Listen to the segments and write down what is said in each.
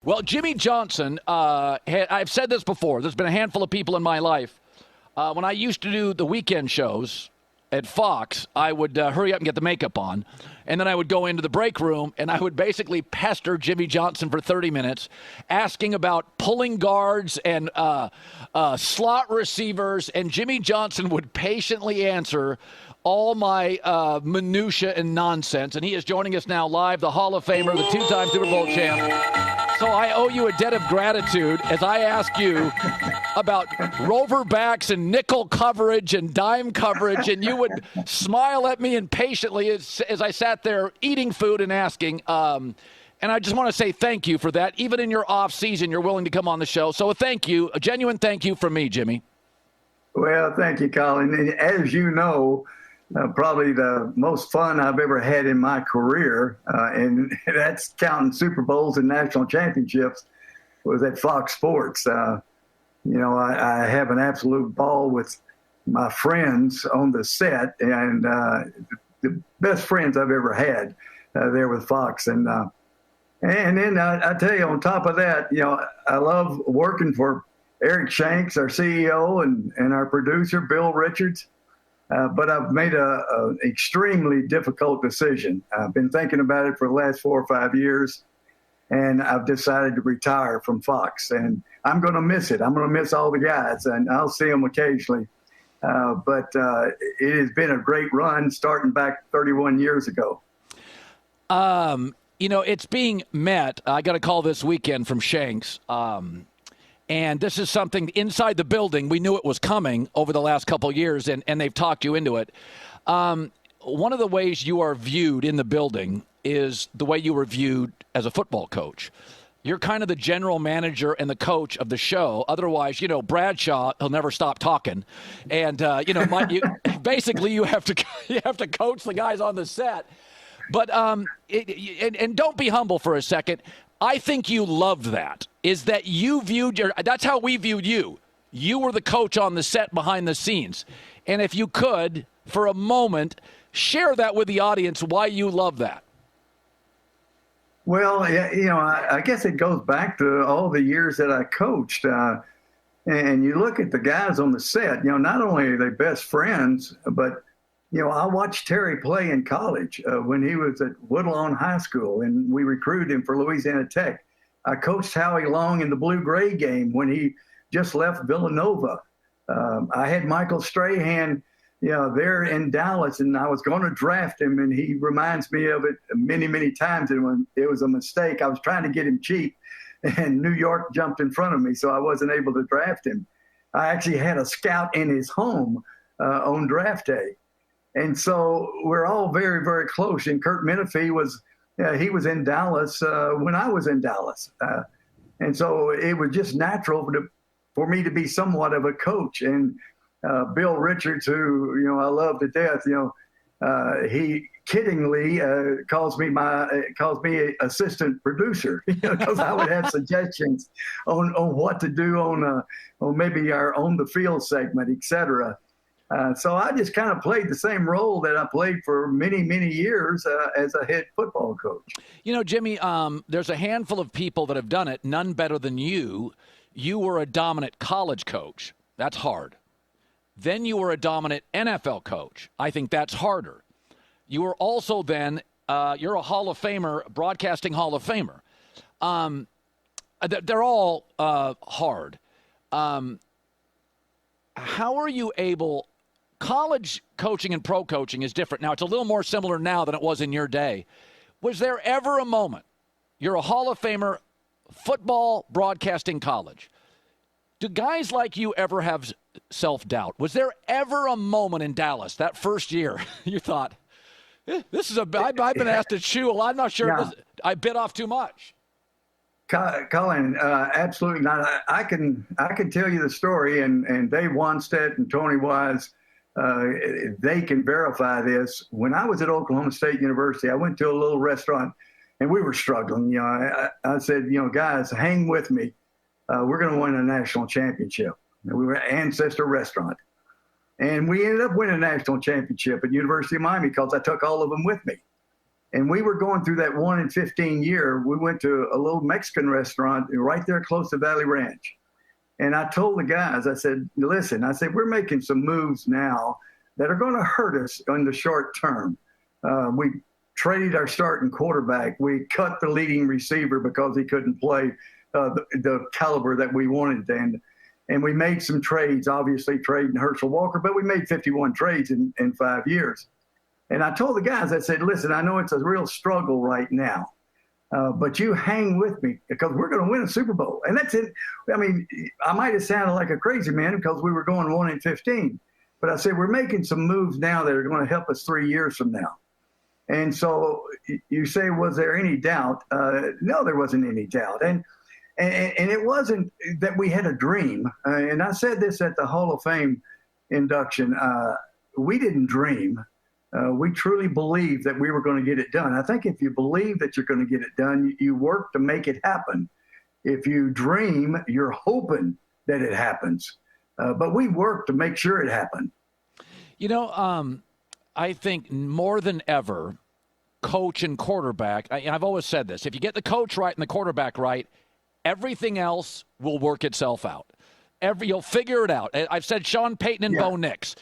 Well, Jimmy Johnson, I've said this before. There's been a handful of people in my life. When I used to do the weekend shows at Fox, I would hurry up and get the makeup on. And then I would go into the break room, and I would basically pester Jimmy Johnson for 30 minutes, asking about pulling guards and slot receivers. And Jimmy Johnson would patiently answer all my minutia and nonsense. And he is joining us now live, the Hall of Famer, the two-time Super Bowl champ. So I owe you a debt of gratitude as I ask you about rover backs and nickel coverage and dime coverage, and you would smile at me impatiently as I sat there eating food and asking. And I just want to say thank you for that. Even in your off season, you're willing to come on the show. So a genuine thank you from me, Jimmy. Well, thank you, Colin. And as you know, probably the most fun I've ever had in my career, and that's counting Super Bowls and national championships, was at Fox Sports. I have an absolute ball with my friends on the set, and the best friends I've ever had there with Fox. And then I tell you, on top of that, I love working for Eric Shanks, our CEO, and our producer, Bill Richards. But I've made an extremely difficult decision. I've been thinking about it for the last 4 or 5 years, and I've decided to retire from Fox. And I'm going to miss it. I'm going to miss all the guys, and I'll see them occasionally. But it has been a great run starting back 31 years ago. It's being met. I got a call this weekend from Shanks. And this is something inside the building. We knew it was coming over the last couple of years, and they've talked you into it. One of the ways you are viewed in the building is the way you were viewed as a football coach. You're kind of the general manager and the coach of the show. Otherwise, Bradshaw, he'll never stop talking. And, basically you have to coach the guys on the set. But and don't be humble for a second. I think you loved that. Is that you viewed that's how we viewed you. You were the coach on the set behind the scenes. And if you could, for a moment, share that with the audience, why you love that. Well, I guess it goes back to all the years that I coached. And you look at the guys on the set, not only are they best friends, but I watched Terry play in college when he was at Woodlawn High School, and we recruited him for Louisiana Tech. I coached Howie Long in the Blue-Gray game when he just left Villanova. I had Michael Strahan, there in Dallas, and I was going to draft him, and he reminds me of it many, many times. And when it was a mistake, I was trying to get him cheap, and New York jumped in front of me, so I wasn't able to draft him. I actually had a scout in his home on draft day. And so we're all very, very close. And Kurt Menefee was in Dallas when I was in Dallas. And so it was just natural for me to be somewhat of a coach. And Bill Richards, who, I love to death, he kiddingly calls me assistant producer, because I would have suggestions on what to do on maybe our on the field segment, et cetera. So I just kind of played the same role that I played for many, many years as a head football coach. Jimmy, there's a handful of people that have done it, none better than you. You were a dominant college coach. That's hard. Then you were a dominant NFL coach. I think that's harder. You were also then, you're a Hall of Famer, broadcasting Hall of Famer. They're all hard. How are you able... College coaching and pro coaching is different. Now, it's a little more similar now than it was in your day. Was there ever a moment, you're a Hall of Famer, football, broadcasting, college. Do guys like you ever have self-doubt? Was there ever a moment in Dallas, that first year, you thought, this is I've been asked to chew, I'm not sure I bit off too much? Colin, absolutely not. I can tell you the story, and Dave Wanstead and Tony Wise, they can verify this. When I was at Oklahoma State University, I went to a little restaurant, and we were struggling. I said, guys, hang with me. We're going to win a national championship. And we were at Ancestor Restaurant. And we ended up winning a national championship at University of Miami because I took all of them with me. And we were going through that 1 in 15 year. We went to a little Mexican restaurant right there close to Valley Ranch. And I told the guys, I said, listen, I said, we're making some moves now that are going to hurt us in the short term. We traded our starting quarterback. We cut the leading receiver because he couldn't play the caliber that we wanted. And we made some trades, obviously trading Herschel Walker, but we made 51 trades in 5 years. And I told the guys, I said, listen, I know it's a real struggle right now, but you hang with me because we're going to win a Super Bowl. And that's it. I mean, I might have sounded like a crazy man because we were going 1 in 15. But I said, we're making some moves now that are going to help us 3 years from now. And so you say, was there any doubt? No, there wasn't any doubt. And it wasn't that we had a dream. And I said this at the Hall of Fame induction. We didn't dream. We truly believed that we were going to get it done. I think if you believe that you're going to get it done, you work to make it happen. If you dream, you're hoping that it happens. But we work to make sure it happened. You know, I think more than ever, coach and quarterback, I've always said this, if you get the coach right and the quarterback right, everything else will work itself out. You'll figure it out. I've said Sean Payton and Bo Nix.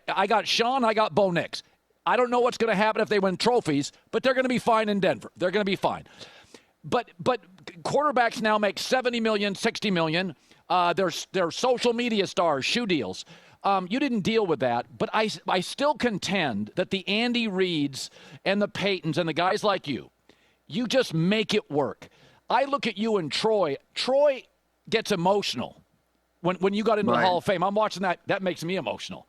I got Sean, I got Bo Nix. I don't know what's going to happen if they win trophies, but they're going to be fine in Denver. They're going to be fine. But quarterbacks now make $70 million, $60 million. They're social media stars, shoe deals. You didn't deal with that, but I still contend that the Andy Reids and the Paytons and the guys like you just make it work. I look at you and Troy. Troy gets emotional when you got into the Hall of Fame. I'm watching that. That makes me emotional.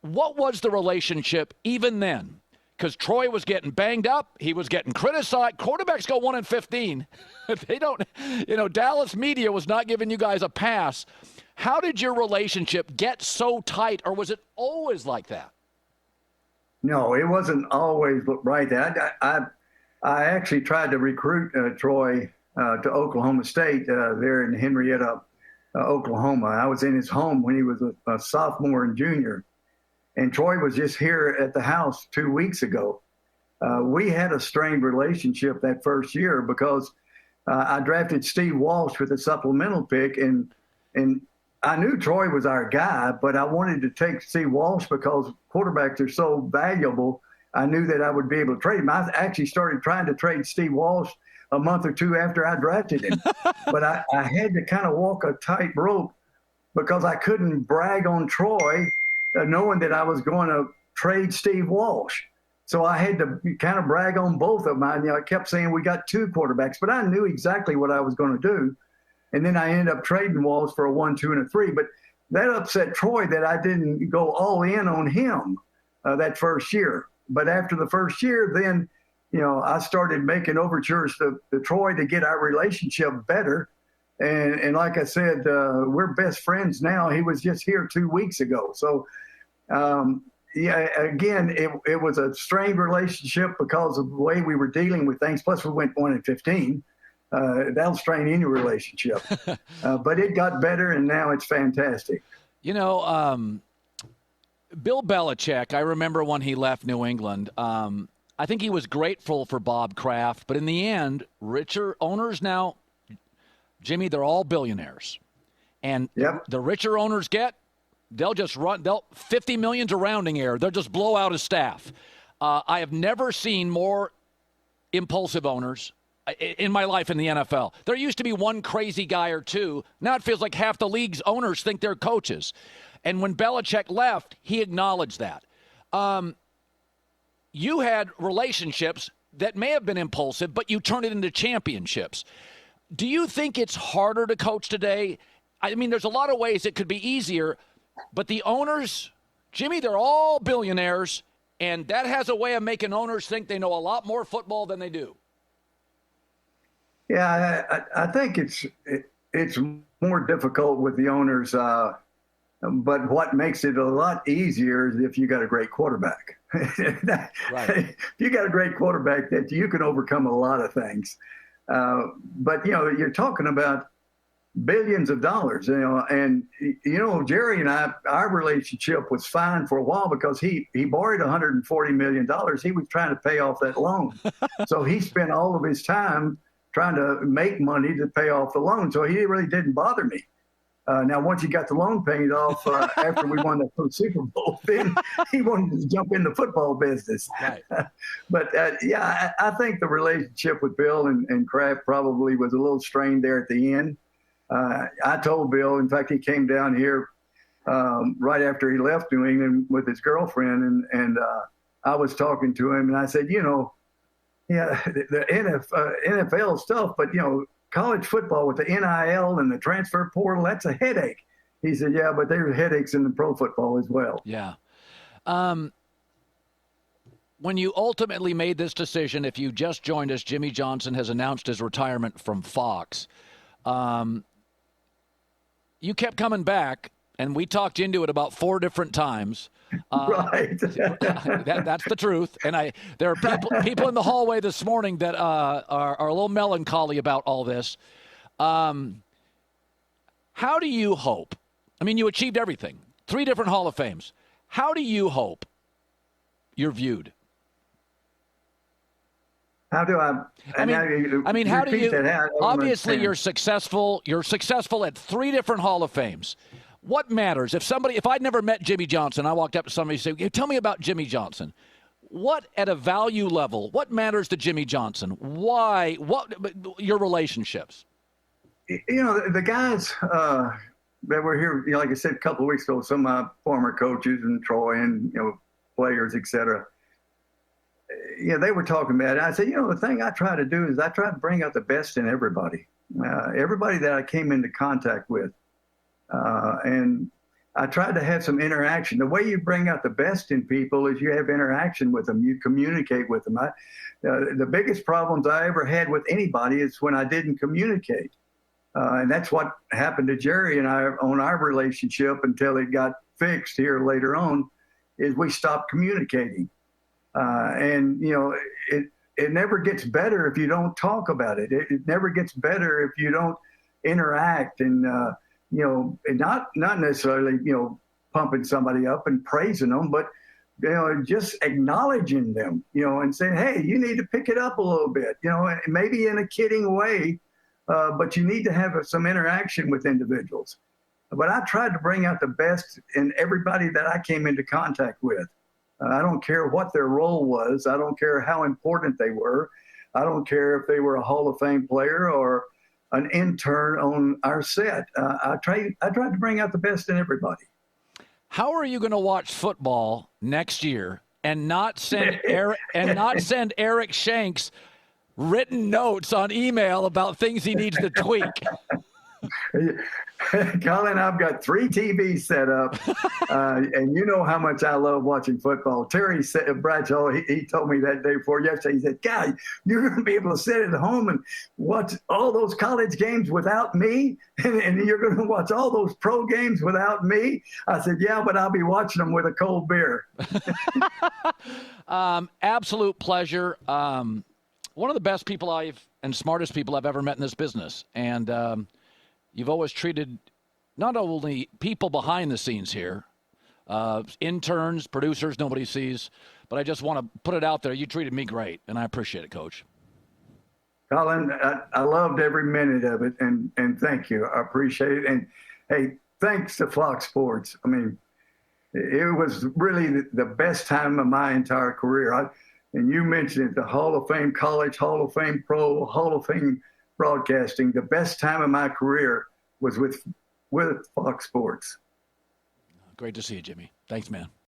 What was the relationship even then? Because Troy was getting banged up. He was getting criticized. Quarterbacks go 1 in 15. They don't, Dallas media was not giving you guys a pass. How did your relationship get so tight, or was it always like that? No, it wasn't always right. I actually tried to recruit Troy to Oklahoma State there in Henrietta, Oklahoma. I was in his home when he was a sophomore and junior. And Troy was just here at the house 2 weeks ago. We had a strained relationship that first year because I drafted Steve Walsh with a supplemental pick, and I knew Troy was our guy, but I wanted to take Steve Walsh because quarterbacks are so valuable. I knew that I would be able to trade him. I actually started trying to trade Steve Walsh a month or two after I drafted him. But I had to kind of walk a tight rope because I couldn't brag on Troy knowing that I was going to trade Steve Walsh. So I had to kind of brag on both of them. I kept saying we got 2 quarterbacks, but I knew exactly what I was going to do. And then I ended up trading Walsh for a 1, 2, and a 3. But that upset Troy that I didn't go all in on him that first year. But after the first year, then, I started making overtures to Troy to get our relationship better. And like I said, we're best friends now. He was just here 2 weeks ago. So, again, it was a strained relationship because of the way we were dealing with things. Plus, we went 1 in 15. That'll strain any relationship. But it got better, and now it's fantastic. Bill Belichick, I remember when he left New England, I think he was grateful for Bob Kraft. But in the end, richer owners now, Jimmy, they're all billionaires. And the richer owners they'll just run. $50 million's a rounding error. They'll just blow out his staff. I have never seen more impulsive owners in my life in the NFL. There used to be one crazy guy or two. Now it feels like half the league's owners think they're coaches. And when Belichick left, he acknowledged that. You had relationships that may have been impulsive, but you turned it into championships. Do you think it's harder to coach today? I mean, there's a lot of ways it could be easier, but the owners, Jimmy, they're all billionaires, and that has a way of making owners think they know a lot more football than they do. Yeah, I think it's more difficult with the owners, but what makes it a lot easier is if you got a great quarterback. Right. If you got a great quarterback, that you can overcome a lot of things. But you're talking about billions of dollars, and Jerry and I, our relationship was fine for a while because he borrowed $140 million. He was trying to pay off that loan. So he spent all of his time trying to make money to pay off the loan. So he really didn't bother me. Now, once he got the loan paid off after we won the first Super Bowl, then he wanted to jump in the football business. Right. But, I think the relationship with Bill and Kraft probably was a little strained there at the end. I told Bill, in fact, he came down here right after he left New England with his girlfriend, and I was talking to him, and I said, the NFL stuff, but, college football with the NIL and the transfer portal, that's a headache. He said, yeah, but there's headaches in the pro football as well. Yeah. When you ultimately made this decision, if you just joined us, Jimmy Johnson has announced his retirement from Fox. You kept coming back, and we talked into it about 4 different times. Right. That's the truth. And there are people in the hallway this morning that are a little melancholy about all this. How do you hope? I mean, you achieved everything. 3 different Hall of Fames. How do you hope you're viewed? How do I? How do you? Obviously, you're successful. You're successful at 3 different Hall of Fames. What matters? If I'd never met Jimmy Johnson, I walked up to somebody and said, hey, tell me about Jimmy Johnson. What, at a value level, what matters to Jimmy Johnson? Why? What? Your relationships? The guys that were here, like I said, a couple of weeks ago, some of my former coaches and Troy and, players, et cetera. They were talking about it. I said, the thing I try to do is I try to bring out the best in everybody. Everybody that I came into contact with. And I tried to have some interaction. The way you bring out the best in people is you have interaction with them. You communicate with them. The biggest problems I ever had with anybody is when I didn't communicate. And that's what happened to Jerry and I on our relationship until it got fixed here later on, is we stopped communicating. It never gets better if you don't talk about it. It never gets better if you don't interact and not necessarily, pumping somebody up and praising them, but, just acknowledging them, and saying, hey, you need to pick it up a little bit, maybe in a kidding way, but you need to have some interaction with individuals. But I tried to bring out the best in everybody that I came into contact with. I don't care what their role was. I don't care how important they were. I don't care if they were a Hall of Fame player or an intern on our set. I tried to bring out the best in everybody. How are you going to watch football next year and not send Eric Shanks written notes on email about things he needs to tweak? Colin, I've got 3 TVs set up, and you know how much I love watching football. Terry Bradshaw, he told me that day before yesterday, he said, "God, you're going to be able to sit at home and watch all those college games without me, and you're going to watch all those pro games without me?" I said, "Yeah, but I'll be watching them with a cold beer." Absolute pleasure. One of the best people and smartest people I've ever met in this business, and you've always treated not only people behind the scenes here, interns, producers, nobody sees, but I just want to put it out there. You treated me great, and I appreciate it, Coach. Colin, I loved every minute of it, and thank you. I appreciate it. And, hey, thanks to Fox Sports. I mean, it was really the best time of my entire career. And you mentioned it, the Hall of Fame college, Hall of Fame pro, Hall of Fame broadcasting. The best time of my career was with Fox Sports. Great to see you, Jimmy. Thanks, man.